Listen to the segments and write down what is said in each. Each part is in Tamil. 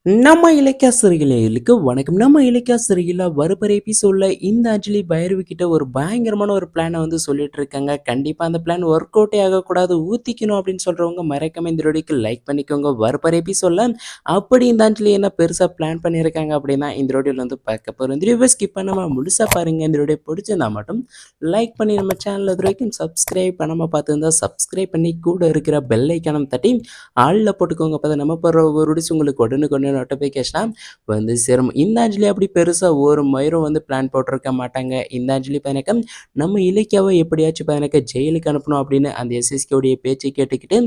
நம்ம இலக்கிய சிறைகளுக்கு வணக்கம். நம்ம இலக்கிய சிறையில வருகிற எபிசோட்ல இந்த அஞ்சலி பைரவி கிட்ட ஒரு பயங்கரமான ஒரு பிளானை வந்து சொல்லிட்டு இருக்காங்க. கண்டிப்பா அந்த பிளான் ஒர்க் அவுட்டே ஆகக்கூடாது, ஊத்திக்கணும் அப்படின்னு சொல்றவங்க மறக்காம இந்த வீடியோக்கு லைக் பண்ணிக்கோங்க. வருகிற எபிசோட்ல அப்படி இந்த அஞ்சலி என்ன பெருசா பிளான் பண்ணியிருக்காங்க அப்படின்னா இந்த வீடியோல வந்து பார்க்க போறோம். இந்த வீடியோ ஸ்கிப் பண்ணாம முழுசா பாருங்க. இந்த வீடியோ பிடிச்சிருந்தா மட்டும் லைக் பண்ணி நம்ம சேனல் இது வரைக்கும் சப்ஸ்கிரைப் பண்ணாம பார்த்துருந்தா சப்ஸ்கிரைப் பண்ணி கூட இருக்கிற பெல் ஐக்கானம் தட்டி ஆளில் போட்டுக்கோங்க. அப்போ நம்ம போகிற ஒரு வீடியோஸ் உங்களுக்கு உடனுக்குடனே நோட்டிஃபிகேஷனாக வந்து சேரும். இந்த அஞ்சலி அப்படி பெருசாக ஒரு மயிரும் வந்து பிளான் போட்டிருக்க மாட்டாங்க. இந்த அஞ்சலி பயணக்கம் நம்ம இலக்கியாவை எப்படியாச்சும் பயணக்க ஜெயிலுக்கு அனுப்பணும் அப்படின்னு அந்த எஸ்எஸ்கேவுடைய பேச்சை கேட்டுக்கிட்டு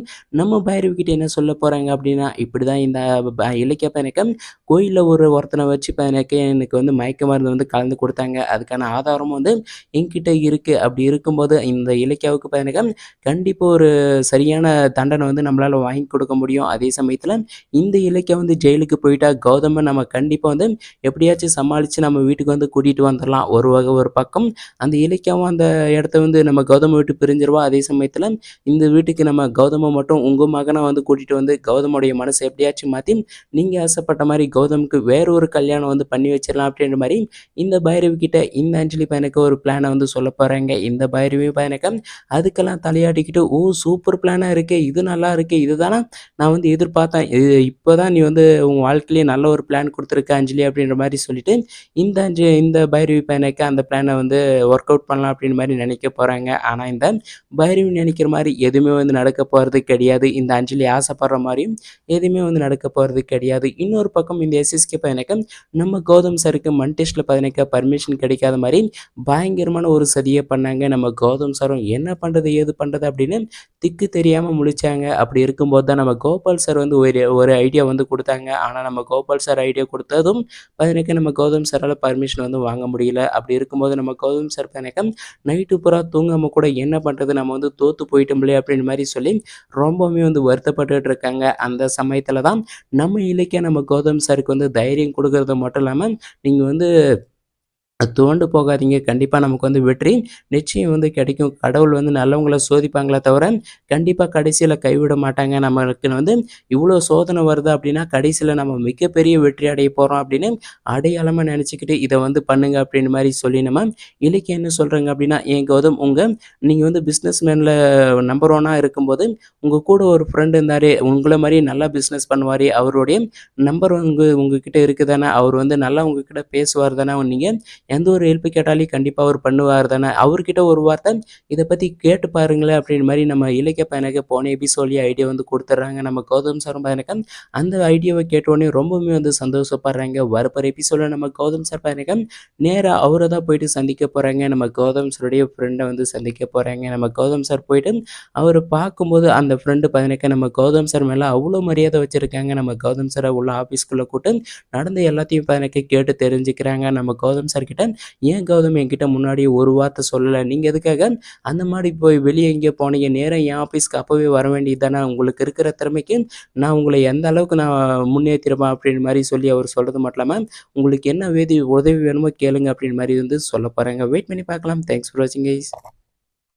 நம்ம பைரவிக்கிட்ட என்ன சொல்ல போகிறாங்க அப்படின்னா, இப்படி தான் இந்த இலக்கிய பயணக்கம் கோயிலில் ஒருத்தனை வச்சு பயணக்க எனக்கு வந்து மயக்க மருந்து வந்து கலந்து கொடுத்தாங்க, அதுக்கான ஆதாரமும் வந்து என்கிட்ட இருக்குது. அப்படி இருக்கும்போது இந்த இலக்கியாவுக்கு பயணக்கம் கண்டிப்பாக ஒரு சரியான தண்டனை வந்து நம்மளால் வாங்கி கொடுக்க முடியும். அதே சமயத்தில் இந்த இலக்கியம் வந்து ஜெயிலுக்கு போயிட்டா கௌதமை நம்ம கண்டிப்பாக வந்து எப்படியாச்சும் சமாளித்து நம்ம வீட்டுக்கு வந்து கூட்டிகிட்டு வந்துடலாம். ஒரு பக்கம் அந்த இலக்கியம் அந்த இடத்த வந்து நம்ம கௌதமை விட்டு பிரிஞ்சிருவா. அதே சமயத்தில் இந்த வீட்டுக்கு நம்ம கௌதமை மட்டும் உங்கள் மகனை வந்து கூட்டிகிட்டு வந்து கௌதமுடைய மனசை எப்படியாச்சும் மாற்றி நீங்கள் ஆசைப்பட்ட மாதிரி கௌதமுக்கு வேற ஒரு கல்யாணம் வந்து பண்ணி வச்சிடலாம் அப்படின்ற மாதிரி இந்த பைரவி கிட்ட இந்த அஞ்சலி பையனுக்கு ஒரு பிளானை வந்து சொல்ல போகிறாங்க. இந்த பைரவி பையனுக்கு அதுக்கெல்லாம் தலையாட்டிக்கிட்டு, ஓ சூப்பர் பிளானாக இருக்கே, இது நல்லா இருக்கே, இதுதானா நான் வந்து எதிர்பார்த்தேன், இப்போ தான் நீ வந்து உன் வாழ்க்கையிலேயே நல்ல ஒரு பிளான் கொடுத்துருக்க அஞ்சலி அப்படின்ற மாதிரி சொல்லிட்டு இந்த பைரவி பையனுக்கு அந்த பிளானை வந்து ஒர்க் அவுட் பண்ணலாம் அப்படின்ற மாதிரி நினைக்க போகிறாங்க. ஆனால் இந்த பைரவி நினைக்கிற மாதிரி எதுவுமே வந்து நடக்க போகிறது கிடையாது. இந்த அஞ்சலி ஆசைப்படுற மாதிரியும் எதுவுமே வந்து நடக்க போகிறது கிடையாது. இன்னொரு பக்கம் இந்த எஸ்எஸ்கே பையனுக்கு நம்ம கௌதம் சாருக்கு மண் டெஸ்ட்டில் பதினக்க பர்மிஷன் கிடைக்காத மாதிரி பயங்கரமான ஒரு சதியை பண்ணாங்க. நம்ம கௌதம் சாரும் என்ன பண்ணுறது ஏது பண்ணுறது அப்படின்னு திக்கு தெரியாமல் முழிச்சாங்க. அப்படி இருக்கும்போது தான் நம்ம கோபால் சார் வந்து ஒரு ஐடியா வந்து கொடுத்தாங்க. ஆனால் நம்ம கோபால் சார் ஐடியா கொடுத்ததும் பதினக்கு நம்ம கௌதம் சாரால் பர்மிஷன் வந்து வாங்க முடியல. அப்படி இருக்கும்போது நம்ம கௌதம் சார் பதினக்க நைட்டு பூரா தூங்காமல் கூட என்ன பண்ணுறது, நம்ம வந்து தோற்று போயிட்டோம்லையே அப்படின்ற மாதிரி சொல்லி ரொம்பவுமே வந்து வருத்தப்பட்டுட்டு இருக்காங்க. அந்த சமயத்தில் தான் நம்ம இலக்கிய நம்ம கௌதம் சாருக்கு வந்து தைரியம் கொடுக்கறது மட்டும் இல்லாமல், நீங்கள் வந்து துவண்டு போகாதீங்க, கண்டிப்பாக நமக்கு வந்து வெற்றி நிச்சயம் வந்து கிடைக்கும். கடவுள் வந்து நல்லவங்கள சோதிப்பாங்களே தவிர கண்டிப்பாக கடைசியில் கைவிட மாட்டாங்க. நம்மளுக்கு வந்து இவ்வளோ சோதனை வருது அப்படின்னா கடைசியில் நம்ம மிகப்பெரிய வெற்றி அடைய போகிறோம் அப்படின்னு அடையாளமாக நினச்சிக்கிட்டு இதை வந்து பண்ணுங்க அப்படின்னு மாதிரி சொல்லி நம்ம இலக்கியம் என்ன சொல்கிறாங்க அப்படின்னா, என் கௌதம் நீங்கள் வந்து பிஸ்னஸ் மேனில் நம்பர் ஒன்னாக இருக்கும்போது உங்கள் கூட ஒரு ஃப்ரெண்டு இருந்தார், உங்களை மாதிரி நல்லா பிஸ்னஸ் பண்ணுவார், அவருடைய நம்பர் உங்ககிட்ட இருக்குது தானே, அவர் வந்து நல்லா உங்ககிட்ட பேசுவார் தானே, நீங்கள் எந்த ஒரு ஹெல்ப் கேட்டாலும் கண்டிப்பாக அவர் பண்ணுவார் தானே, அவர்கிட்ட ஒரு வார்த்தை இதை பற்றி கேட்டு பாருங்களேன் அப்படின்னு மாதிரி நம்ம இலக்கிய பையனுக்கு போன எபிசோட்லேயே ஐடியா வந்து கொடுத்துட்றாங்க. நம்ம கௌதம் சார் பையனுக்கு அந்த ஐடியாவை கேட்டோடனே ரொம்பவுமே வந்து சந்தோஷப்படுறாங்க. வரப்போகிற எபிசோடில் நம்ம கௌதம் சார் பையனுக்கு நேராக அவரை தான் போயிட்டு சந்திக்க போகிறாங்க. நம்ம கௌதம் சாருடைய ஃப்ரெண்டை வந்து சந்திக்க போகிறாங்க. நம்ம கௌதம் சார் போயிட்டு அவரை பார்க்கும்போது அந்த ஃப்ரெண்டு பையனுக்கு நம்ம கௌதம் சார் மேலே அவ்வளோ மரியாதை வச்சுருக்காங்க. நம்ம கௌதம் சாரை உள்ள ஆஃபீஸ்க்குள்ளே கூட்டு நடந்த எல்லாத்தையும் பையனுக்கு கேட்டு தெரிஞ்சுக்கிறாங்க. நம்ம கௌதம் சார் கிட்ட, ஏன் கௌதம் என்கிட்ட முன்னாடி ஒரு வார்த்தை சொல்லலை, நீங்கள் எதுக்காக அந்த மாதிரி போய் வெளியே எங்கேயோ போனீங்க, நேராக என் ஆஃபீஸ்க்கு அப்போவே வர வேண்டியது தானே, உங்களுக்கு இருக்கிற திறமைக்கு நான் உங்களை எந்த அளவுக்கு நான் முன்னேற்றிருப்பேன் அப்படின்னு மாதிரி சொல்லி அவர் சொல்கிறது மட்டும் இல்லாமல், உங்களுக்கு என்ன உதவி வேணுமோ கேளுங்க அப்படின்னு மாதிரி வந்து சொல்ல போகிறாங்க. வெயிட் பண்ணி பார்க்கலாம். தேங்க்ஸ் ஃபார் வாட்சிங் கைஸ்.